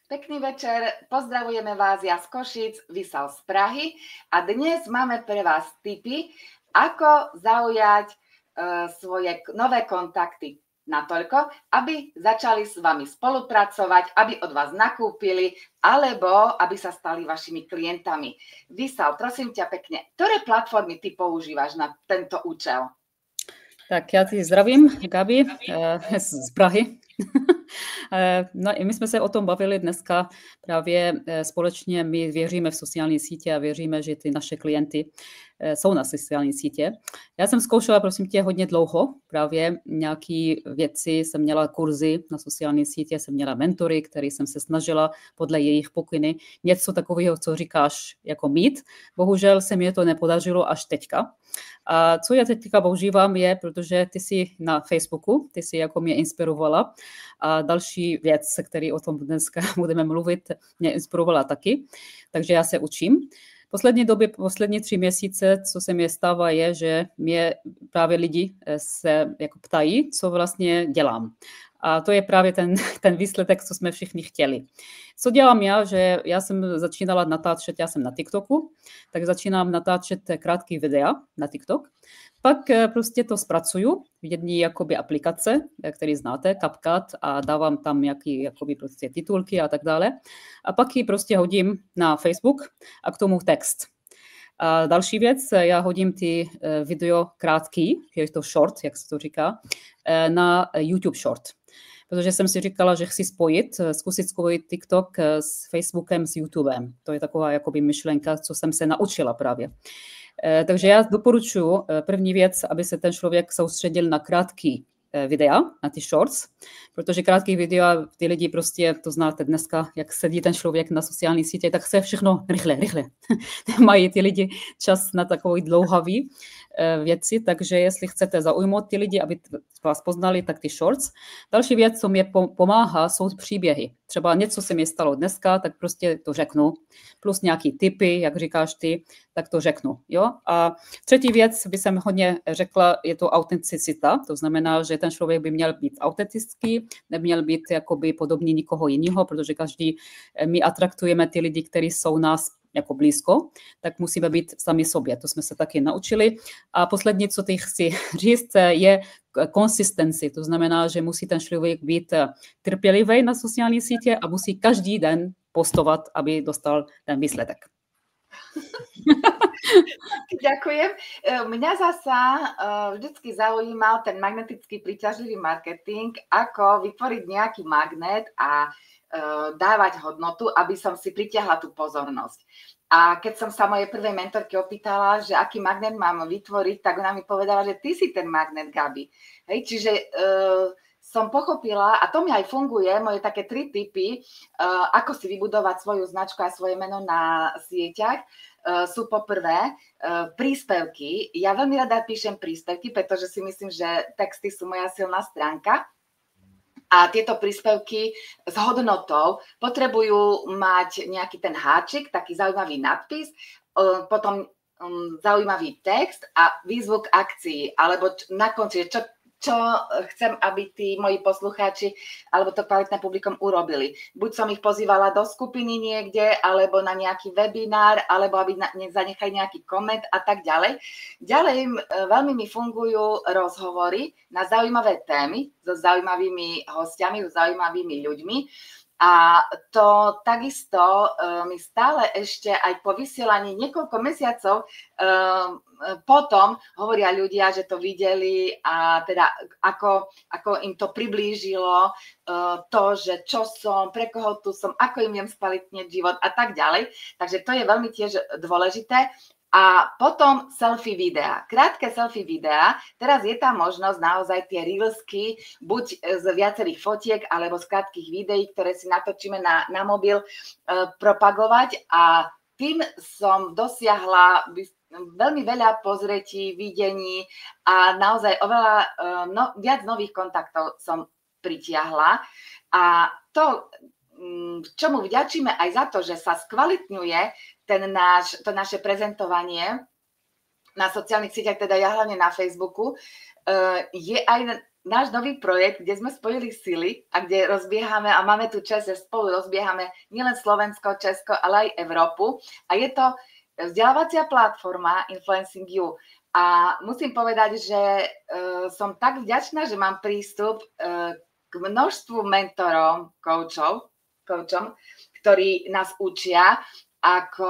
Pekný večer, pozdravujeme vás ja z Košíc, Vysal z Prahy a dnes máme pre vás tipy, ako zaujať svoje nové kontakty natoľko, aby začali s vami spolupracovať, aby od vás nakúpili, alebo aby sa stali vašimi klientami. Vysal, prosím ťa pekne, ktoré platformy ty používaš na tento účel? Tak já ti zdravím, Gabi, z Prahy. No, my jsme se o tom bavili dneska právě společně. My věříme v sociální sítě a věříme, že ty naše klienty jsou na sociální sítě. Já jsem zkoušela, prosím tě, hodně dlouho právě nějaký věci, jsem měla kurzy na sociální sítě, jsem měla mentory, který jsem se snažila podle jejich pokyny něco takového, co říkáš, jako mít. Bohužel se mi to nepodařilo až teďka. A co já teďka používám je, protože ty jsi na Facebooku, ty jsi jako mě inspirovala a další věc, se který o tom dneska budeme mluvit, mě inspirovala taky, takže já se učím. Poslední 3 měsíce, co se mi stává, je, že mě právě lidi se jako ptají, co vlastně dělám. A to je právě ten výsledek, co jsme všichni chtěli. Co dělám já, že já jsem začínala natáčet, já jsem na TikToku, tak začínám natáčet krátké videa na TikTok. Pak prostě to zpracuju v jedné jakoby aplikace, který znáte, CapCut, a dávám tam nějaký jakoby prostě titulky a tak dále. A pak ji prostě hodím na Facebook a k tomu text. A další věc, já hodím ty video krátký, je to short, jak se to říká, na YouTube short. Protože jsem si říkala, že chci zkusit spojit TikTok s Facebookem, s YouTubem. To je taková jakoby myšlenka, co jsem se naučila právě. Takže já doporučuji první věc, aby se ten člověk soustředil na krátký videa, na ty shorts, protože krátký videa, ty lidi prostě, to znáte dneska, jak sedí ten člověk na sociální sítě, tak chce všechno rychle. Mají ty lidi čas na takový dlouhavý věci, takže jestli chcete zaujmout ty lidi, aby vás poznali, tak ty shorts. Další věc, co mě pomáhá, jsou příběhy. Třeba něco se mi stalo dneska, tak prostě to řeknu. Plus nějaký tipy, jak říkáš ty, tak to řeknu. Jo? A třetí věc, by jsem hodně řekla, je to autenticita. To znamená, že ten člověk by měl být autentický, neměl být jakoby podobný nikoho jiného, protože my atraktujeme ty lidi, kteří jsou nás jako blízko, tak musíme být sami sobě. To jsme se taky naučili. A poslední, co ty chci říct, je konsistenci. To znamená, že musí ten člověk být trpělivý na sociální sítě a musí každý den postovat, aby dostal ten výsledek. Ďakujem. Mňa zasa vždycky zaujímal ten magnetický príťažlivý marketing, ako vytvoriť nejaký magnet a dávať hodnotu, aby som si pritiahla tú pozornosť. A keď som sa mojej prvej mentorky opýtala, že aký magnet mám vytvoriť, tak ona mi povedala, že ty si ten magnet, Gabi. Hej, čiže som pochopila, a to mi aj funguje, moje také 3 tipy, ako si vybudovať svoju značku a svoje meno na sieťach, sú poprvé príspevky. Ja veľmi rada píšem príspevky, pretože si myslím, že texty sú moja silná stránka. A tieto príspevky s hodnotou potrebujú mať nejaký ten háčik, taký zaujímavý nadpis, potom zaujímavý text a výzvu k akcii, alebo na konci, čo chcem, aby tí moji poslucháči alebo to kvalitné publikum urobili. Buď som ich pozývala do skupiny niekde, alebo na nejaký webinár, alebo aby zanechali nejaký koment a tak ďalej. Ďalej veľmi mi fungujú rozhovory na zaujímavé témy so zaujímavými hostiami, so zaujímavými ľuďmi. A to takisto mi stále ešte aj po vysielaní niekoľko mesiacov potom hovoria ľudia, že to videli a teda ako im to priblížilo to, že čo som, pre koho tu som, ako im viem skvalitniť život a tak ďalej. Takže to je veľmi tiež dôležité. A potom selfie videa, krátke selfie videa, teraz je tam možnosť naozaj tie reelsky, buď z viacerých fotiek, alebo z krátkych videí, ktoré si natočíme na mobil, propagovať a tým som dosiahla veľmi veľa pozretí, videní a naozaj oveľa viac nových kontaktov som pritiahla a to, čomu vďačíme aj za to, že sa skvalitňuje to naše prezentovanie na sociálnych sieťach, teda ja hlavne na Facebooku, je aj náš nový projekt, kde sme spojili sily a kde rozbiehame a máme tu čest, že spolu rozbiehame nielen Slovensko, Česko, ale aj Európu. A je to vzdelávacia platforma Influencing You. A musím povedať, že som tak vďačná, že mám prístup k množstvu mentorom, coachom, ktorí nás učia, ako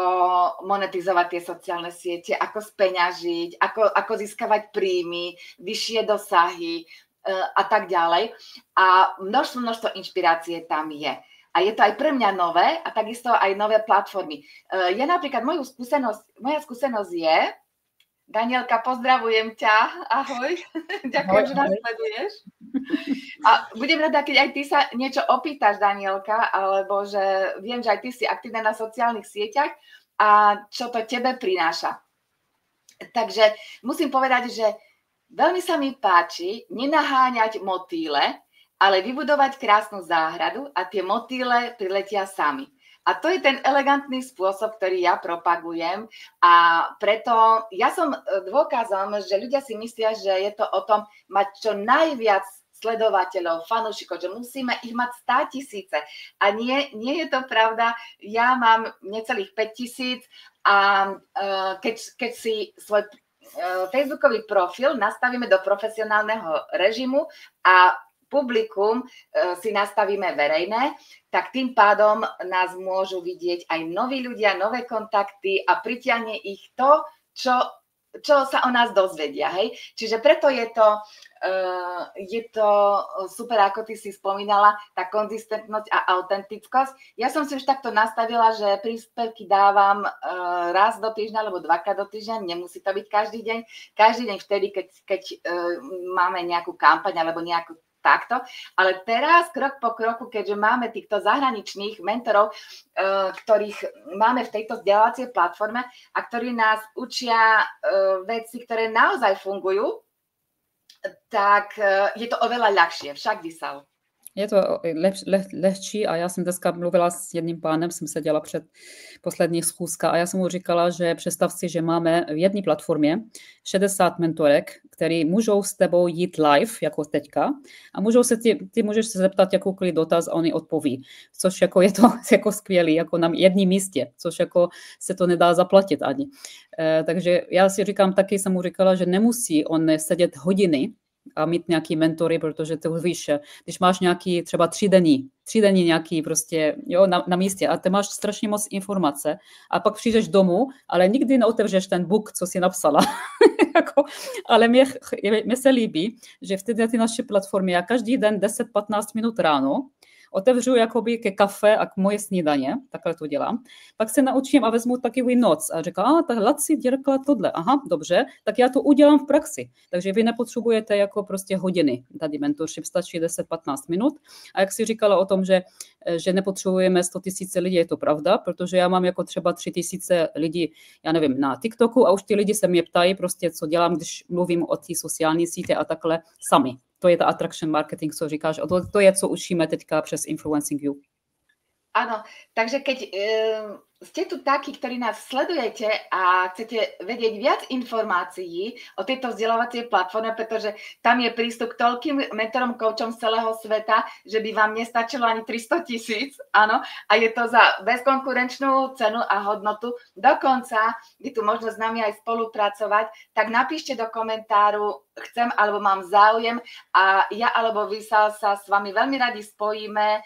monetizovať tie sociálne siete, ako speňažiť, ako získavať príjmy, vyššie dosahy a tak ďalej. A množstvo inšpirácie tam je. A je to aj pre mňa nové a takisto aj nové platformy. Ja napríklad, moja skúsenosť je, Danielka, pozdravujem ťa, ahoj, ďakujem, že nás sleduješ. A budem rada, keď aj ty sa niečo opýtaš, Danielka, alebo že viem, že aj ty si aktívna na sociálnych sieťach a čo to tebe prináša. Takže musím povedať, že veľmi sa mi páči nenaháňať motýle, ale vybudovať krásnu záhradu a tie motýle priletia sami. A to je ten elegantný spôsob, ktorý ja propagujem a preto ja som dôkazom, že ľudia si myslia, že je to o tom mať čo najviac sledovateľov, fanúšikov, že musíme ich mať 100 000. A nie je to pravda. Ja mám necelých 5 000 a keď si svoj facebookový profil nastavíme do profesionálneho režimu a publikum si nastavíme verejné, tak tým pádom nás môžu vidieť aj noví ľudia, nové kontakty a pritiahne ich to, čo sa o nás dozvedia. Hej? Čiže preto je to super, ako ty si spomínala, tá konzistentnosť a autentickosť. Ja som si už takto nastavila, že príspevky dávam raz do týždňa alebo 2-krát do týždňa, nemusí to byť každý deň. Každý deň vtedy, keď máme nejakú kampaň alebo nejakú takto, ale teraz krok po kroku, keďže máme týchto zahraničných mentorov, ktorých máme v tejto vzdelávacej platforme a ktorí nás učia veci, ktoré naozaj fungujú, tak je to oveľa ľahšie. Však, Vysal. Je to lehčí a já jsem dneska mluvila s jedním pánem, jsem seděla před poslední schůzka a já jsem mu říkala, že představ si, že máme v jedné platformě 60 mentorek, který můžou s tebou jít live, jako teďka, a ty můžeš se zeptat jakoukoliv dotaz a oni odpoví, což jako je to jako skvělý, jako na jedním místě, což jako se to nedá zaplatit ani. Takže já si říkám, taky jsem mu říkala, že nemusí on sedět hodiny a mít nějaký mentory, protože to víš, když máš nějaký třeba 3 denní nějaký prostě, jo, na místě a ty máš strašně moc informace a pak přijdeš domů, ale nikdy neotevřeš ten book, co si napsala. Ale mě se líbí, že v této naší platformě já každý den 10-15 minut ráno otevřu jakoby ke kafe a k moje snídaně, takhle to dělám, pak se naučím a vezmu takový noc a říkám, tak Laci řekla tohle, aha, dobře, tak já to udělám v praxi. Takže vy nepotřebujete jako prostě hodiny, tady mentorship stačí 10-15 minut a jak si říkala o tom, že nepotřebujeme 100 000 lidí, je to pravda, protože já mám jako třeba 3 000 lidí, já nevím, na TikToku a už ty lidi se mě ptají prostě, co dělám, když mluvím o té sociální sítě a takhle sami. To je ta attraction marketing, co říkáš. A to je, co učíme teďka přes Influencing You. Áno, takže keď ste tu takí, ktorí nás sledujete a chcete vedieť viac informácií o tejto vzdelávacej platforme, pretože tam je prístup k toľkým mentorom, coachom z celého sveta, že by vám nestačilo ani 300 000, áno, a je to za bezkonkurenčnú cenu a hodnotu. Dokonca je tu možnosť s nami aj spolupracovať, tak napíšte do komentáru, chcem alebo mám záujem a ja alebo Vysal sa s vami veľmi radi spojíme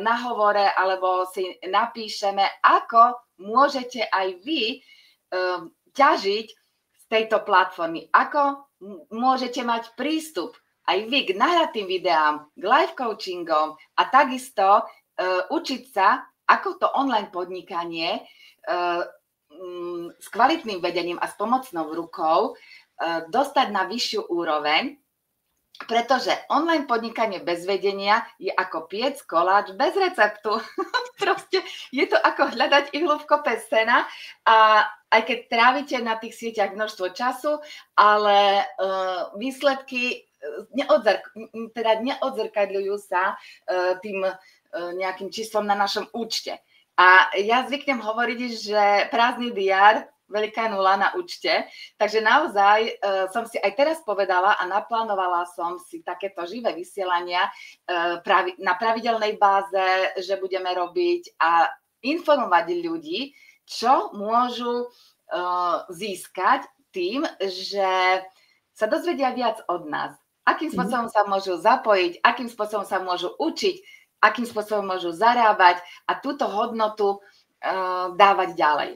na hovore alebo si napíšeme, ako môžete aj vy ťažiť z tejto platformy, ako môžete mať prístup aj vy k nahratým videám, k live coachingom a takisto učiť sa, ako to online podnikanie s kvalitným vedením a s pomocnou rukou dostať na vyššiu úroveň, pretože online podnikanie bez vedenia je ako piec koláč bez receptu. Proste je to ako hľadať ihlu v kope sena a aj keď trávite na tých sieťach množstvo času, ale výsledky neodzrkadľujú sa tým nejakým číslom na našom účte. A ja zvyknem hovoriť, že prázdny diár veľká nula na účte. Takže naozaj som si aj teraz povedala a naplánovala som si takéto živé vysielania na pravidelnej báze, že budeme robiť a informovať ľudí, čo môžu získať tým, že sa dozvedia viac od nás. Akým spôsobom sa môžu zapojiť, akým spôsobom sa môžu učiť, akým spôsobom môžu zarábať a túto hodnotu dávať ďalej.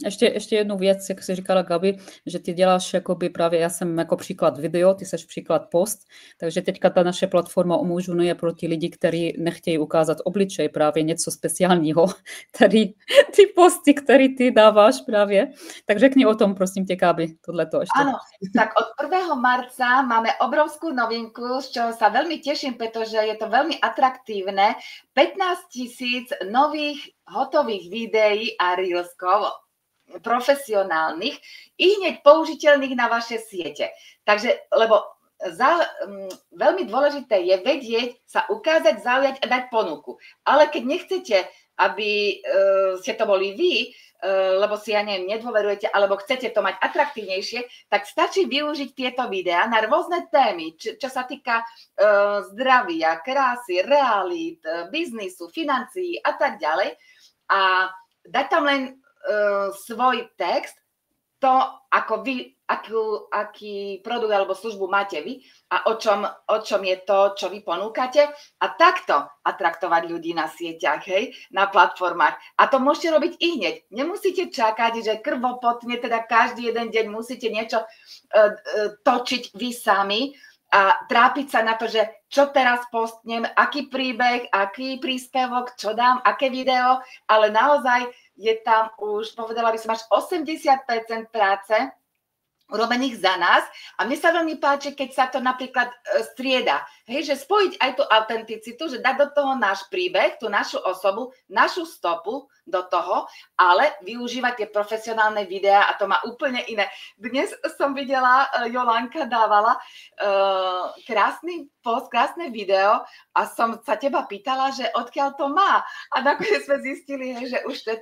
Ještě jednu věc, jak jsi říkala, Gabi, že ty děláš jakoby právě, já jsem jako příklad video, ty seš příklad post, takže teďka ta naše platforma umožňuje pro ty lidi, kteří nechtějí ukázat obličej, právě něco speciálního, ty posty, které ty dáváš právě. Tak řekni o tom, prosím tě, Gabi, tohleto ještě. Áno, tak od 1. marca máme obrovskú novinku, z čoho sa veľmi teším, pretože je to veľmi atraktívne. 15 000 nových hotových videí a reelskov profesionálnych i hneď použiteľných na vaše siete. Takže, lebo veľmi dôležité je vedieť, sa ukázať, zaujať a dať ponuku. Ale keď nechcete, aby ste to boli vy, lebo si, ja neviem, nedôverujete, alebo chcete to mať atraktívnejšie, tak stačí využiť tieto videá na rôzne témy, čo sa týka zdravia, krásy, realít, biznisu, financií a tak ďalej. A dať tam len svoj text, to, ako vy, aký produkt alebo službu máte vy a o čom je to, čo vy ponúkate a takto atraktovať ľudí na sieťach, hej, na platformách. A to môžete robiť i hneď. Nemusíte čakať, že krvopotne, teda každý jeden deň musíte niečo točiť vy sami a trápiť sa na to, že čo teraz postnem, aký príbeh, aký príspevok, čo dám, aké video, ale naozaj je tam už, povedala by som, až 80% práce urobených za nás a mne sa veľmi páči, keď sa to napríklad strieda. Hej, že spojiť aj tú autenticitu, že dať do toho náš príbeh, tú našu osobu, našu stopu do toho, ale využívať tie profesionálne videá a to má úplne iné. Dnes som videla, Jolanka dávala krásny post, krásne video a som sa teba pýtala, že odkiaľ to má. A nakoniec sme zistili, že už z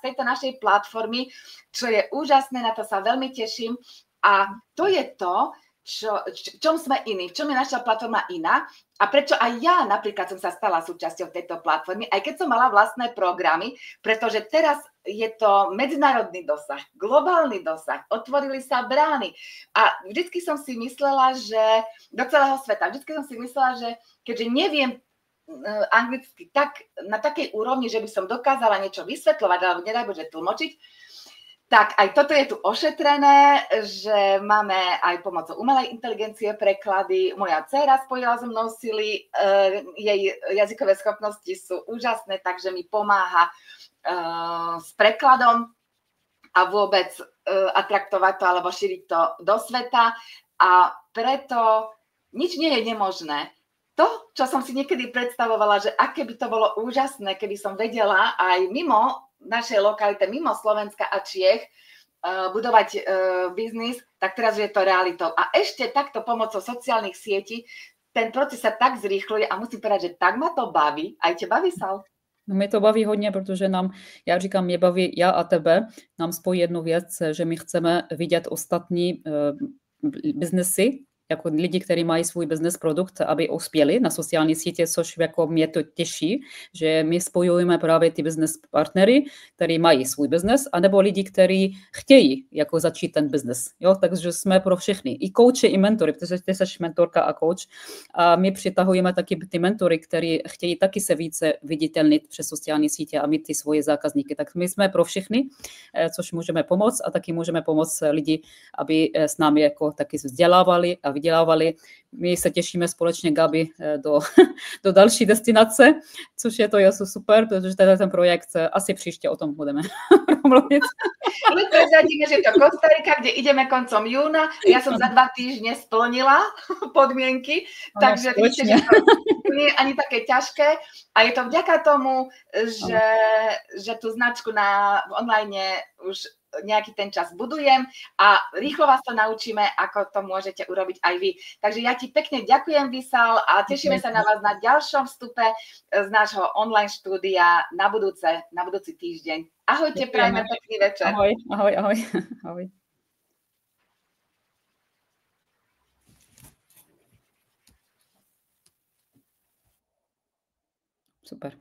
tejto našej platformy, čo je úžasné, na to sa veľmi teším. A to je to, v čom sme iní, v čom je naša platforma iná a prečo aj ja napríklad som sa stala súčasťou tejto platformy, aj keď som mala vlastné programy, pretože teraz je to medzinárodný dosah, globálny dosah, otvorili sa brány a vždycky som si myslela, že do celého sveta, vždycky som si myslela, že keďže neviem anglicky tak, na takej úrovni, že by som dokázala niečo vysvetľovať, alebo nedaj Bože tlmočiť, tak aj toto je tu ošetrené, že máme aj pomocou umelej inteligencie preklady. Moja dcéra spojila so mnou sily, jej jazykové schopnosti sú úžasné, takže mi pomáha s prekladom a vôbec atraktovať to alebo šíriť to do sveta. A preto nič nie je nemožné. To, čo som si niekedy predstavovala, že aké by to bolo úžasné, keby som vedela aj mimo našej lokalite, mimo Slovenska a Čiech budovať biznis, tak teraz je to realitou. A ešte takto pomocou sociálnych sietí ten proces sa tak zrýchluje a musím povedať, že tak ma to baví. Aj tě baví, Sal? No mě to baví hodně, protože já říkám, mě baví já a tebe, nám spojí jednu věc, že my chceme vidět ostatní biznesy, jako lidi, kteří mají svůj business produkt, aby uspěli na sociální sítě, což jako mě to těší, že my spojujeme právě ty business partnery, kteří mají svůj business, anebo lidi, kteří chtějí jako začít ten business. Jo? Takže jsme pro všechny. I coache, i mentory, protože ty jsi mentorka a coach. A my přitahujeme taky ty mentory, kteří chtějí taky se více viditelnit přes sociální sítě a mít ty svoje zákazníky. Tak my jsme pro všechny, což můžeme pomoct a taky můžeme pomoct lidi, aby s námi jako taky vzdělávali a vydělávali. My se těšíme společně, Gabi, do další destinace, což je to super, protože ten projekt asi příště o tom budeme mluvit. My prezradíme, že je to Kostarika, kde ideme koncom júna. Ja som za 2 týždne splnila podmienky, takže vidíte, že to nie je ani také ťažké a je to vďaka tomu, že tú značku v online už nejaký ten čas budujem a rýchlo vás to naučíme, ako to môžete urobiť aj vy. Takže ja ti pekne ďakujem, Vysal, a tešíme sa na vás na ďalšom vstupe z nášho online štúdia na budúci týždeň. Ahojte, prajme pekný večer. Ahoj, ahoj, ahoj. Ahoj. Super.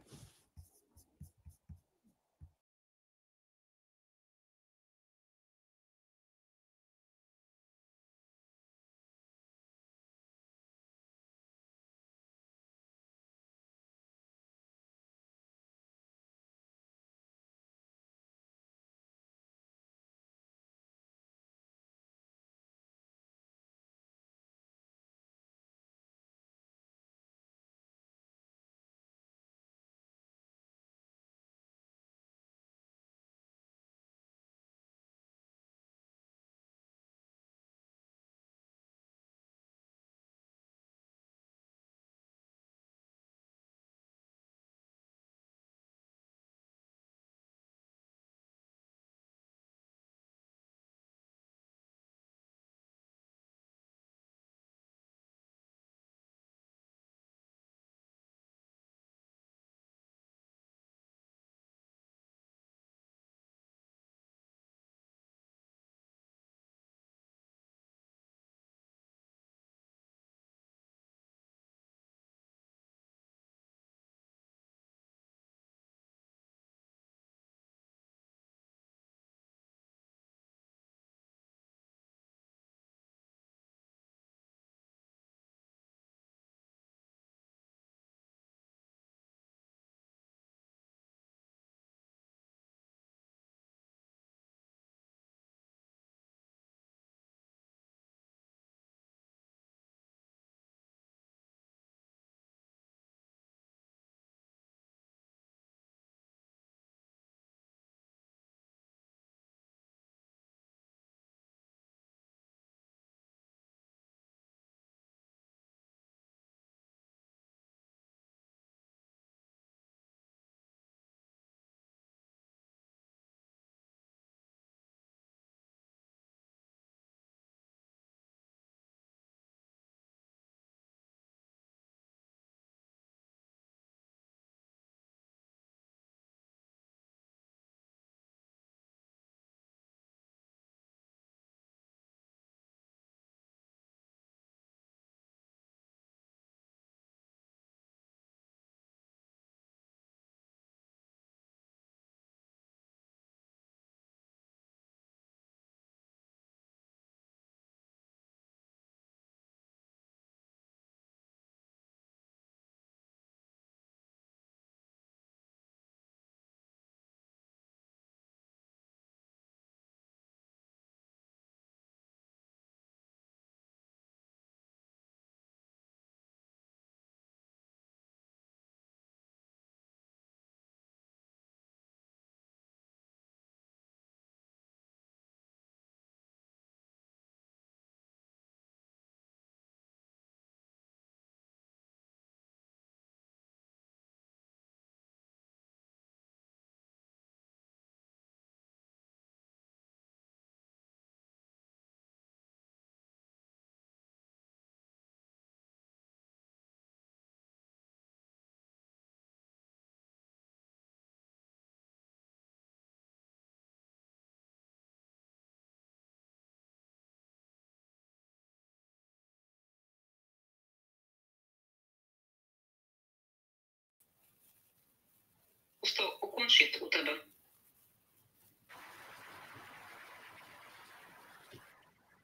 To ukončiť u teba.